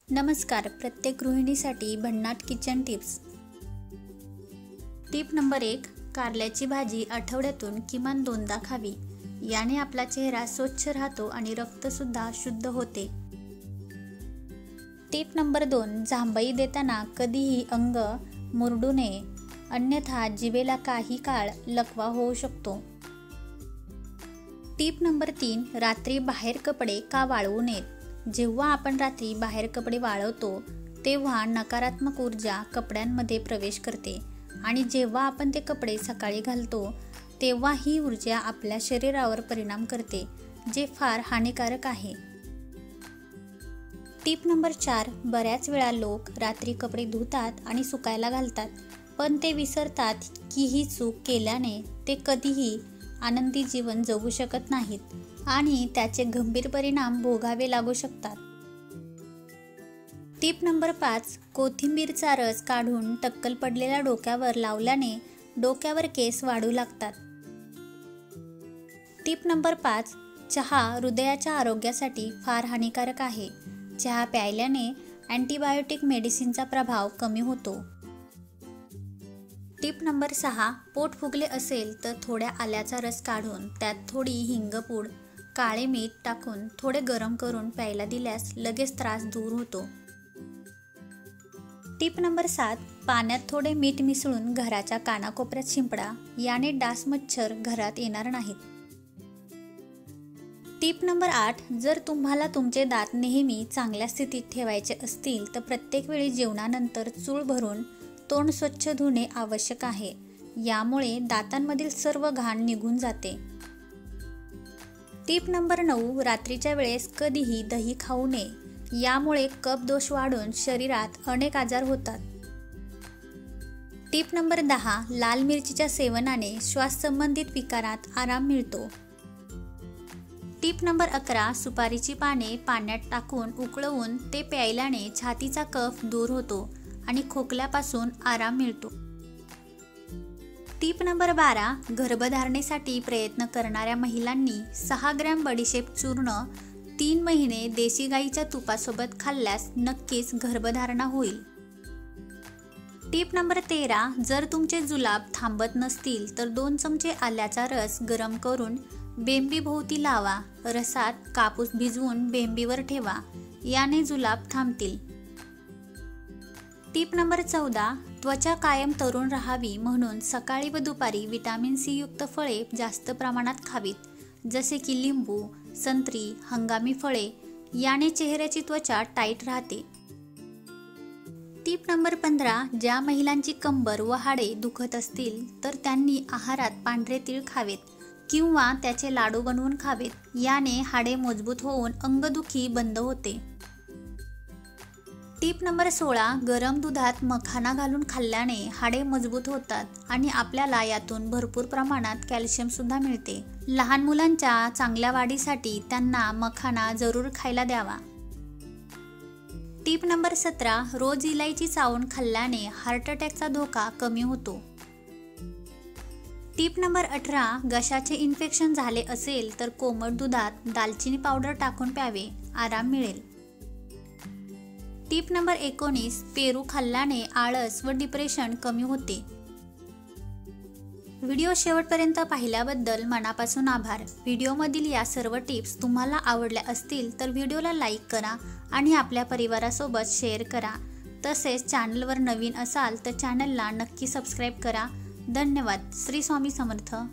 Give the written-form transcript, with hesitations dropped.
नमस्कार. प्रत्येक गृहिणीसाठी भन्नाट किचन टिप्स. Tip number 1. कारल्याची भाजी आठवड्यातून किमान 2दा खावी. याने आपला चेहरा स्वच्छ राहतो आणि रक्तसुद्धा शुद्ध होते. Tip number 2. जांभई देताना कधीही अंग मुरडू नये, अन्यथा जिभेला काही काळ लकवा होऊ शकतो. Tip number 3. रात्री बाहेर कपडे का वाळवू नयेत. जेव्हा आपण रात्री बाहेर कपडे वाळवतो तेव्हा नकारात्मक ऊर्जा कपड्यांमध्ये प्रवेश करते आणि जेव्हा आपण ते कपडे सकाळी घालतो तेव्हा ही ऊर्जा आपल्या शरीरावर परिणाम करते, जे फार हानिकारक आहे. Tip number 4. बऱ्याच वेळा लोक रात्री कपडे धुतात आणि सुकायला घालतात, पण ते विसरतात की ही चूक केल्याने ते कधीही आनंदी जीवन जगू शकत नाहीत आणि त्याचे गंभीर परिणाम भोगावे लागू शकतात. Tip number 5. कोथिंबीरचा रस काढून टक्कल पडलेल्या डोक्यावर लावल्याने डोक्यावर केस वाढू लागतात. Tip number 5. चहा हृदयाच्या आरोग्यासाठी फार हानिकारक आहे. चहा प्यायल्याने अँटीबायोटिक मेडिसिनचा प्रभाव कमी होतो. Tip number 6. पोट फुगले असेल तर थोड्या आल्याचा रस काढून त्यात थोडी हिंगपूड, काळे मीठ टाकून थोडे गरम करून प्यायला दिल्यास लगेच त्रास दूर होतो. Tip number 7. पाण्यात थोडे मीठ मिसळून घराच्या कानाकोपऱ्यात शिंपडा. याने डास मच्छर घरात येणार नाहीत. Tip number 8. जर तुम्हाला तुमचे दात नेहमी चांगल्या स्थितीत ठेवायचे असतील तर प्रत्येक वेळी जेवणानंतर चूळ भरून तोंड स्वच्छ धुणे आवश्यक आहे. यामुळे दातांमधील सर्व घाण निघून जाते. Tip number 9. रात्रीच्या वेळेस कधीही दही खाऊ नये. यामुळे कफ दोष वाढून शरीरात अनेक आजार होतात. Tip number 10. लाल मिरचीच्या सेवनाने श्वास संबंधित विकारात आराम मिळतो. Tip number 11. सुपारीची पाने पाण्यात टाकून उकळवून ते प्यायल्याने छातीचा कफ दूर होतो आणि खोकल्यापासून आराम मिळतो. Tip number 12. गर्भधारणेसाठी प्रयत्न करणाऱ्या महिलांनी 6 ग्रॅम बडीशेप चूर्ण 3 महिने देशी गाईच्या तुपासोबत खाल्ल्यास नक्कीच गर्भधारणा होईल. Tip number 13. जर तुमचे जुलाब थांबत नसतील तर 2 चमचे आल्याचा रस गरम करून बेंबीभोवती लावा. रसात कापूस भिजवून बेंबीवर ठेवा. याने जुलाब थांबतील. Tip number 14. त्वचा कायम तरुण राहावी म्हणून सकाळी व दुपारी व्हिटॅमिन सी युक्त फळे जास्त प्रमाणात खावीत, जसे की लिंबू, संत्री, हंगामी फळे. याने चेहऱ्याची त्वचा टाईट राहते. Tip number 15. ज्या महिलांची कंबर व हाडे दुखत असतील तर त्यांनी आहारात पांढरे तीळ खावेत किंवा त्याचे लाडू बनवून खावेत. याने हाडे मजबूत होऊन अंगदुखी बंद होते. Tip number 16. गरम दुधात मखाना घालून खाल्ल्याने हाडे मजबूत होतात आणि आपल्याला यातून भरपूर प्रमाणात कॅल्शियम सुद्धा मिळते. लहान मुलांच्या चांगल्या वाढीसाठी त्यांना मखाना जरूर खायला द्यावा. Tip number 17. रोज इलायची चावून खाल्ल्याने हार्ट अटॅकचा धोका कमी होतो. Tip number 18. घशाचे इन्फेक्शन झाले असेल तर कोमट दुधात दालचिनी पावडर टाकून प्यावे, आराम मिळेल. Tip number 19. पेरू खाल्ल्याने आळस व डिप्रेशन कमी होते. व्हिडिओ शेवटपर्यंत पाहिल्याबद्दल मनापासून आभार. व्हिडिओमधील या सर्व टिप्स तुम्हाला आवडल्या असतील तर व्हिडिओला लाईक करा आणि आपल्या परिवारासोबत शेअर करा. तसेच चॅनलवर नवीन असाल तर चॅनलला नक्की सबस्क्राईब करा. धन्यवाद. श्री स्वामी समर्थ.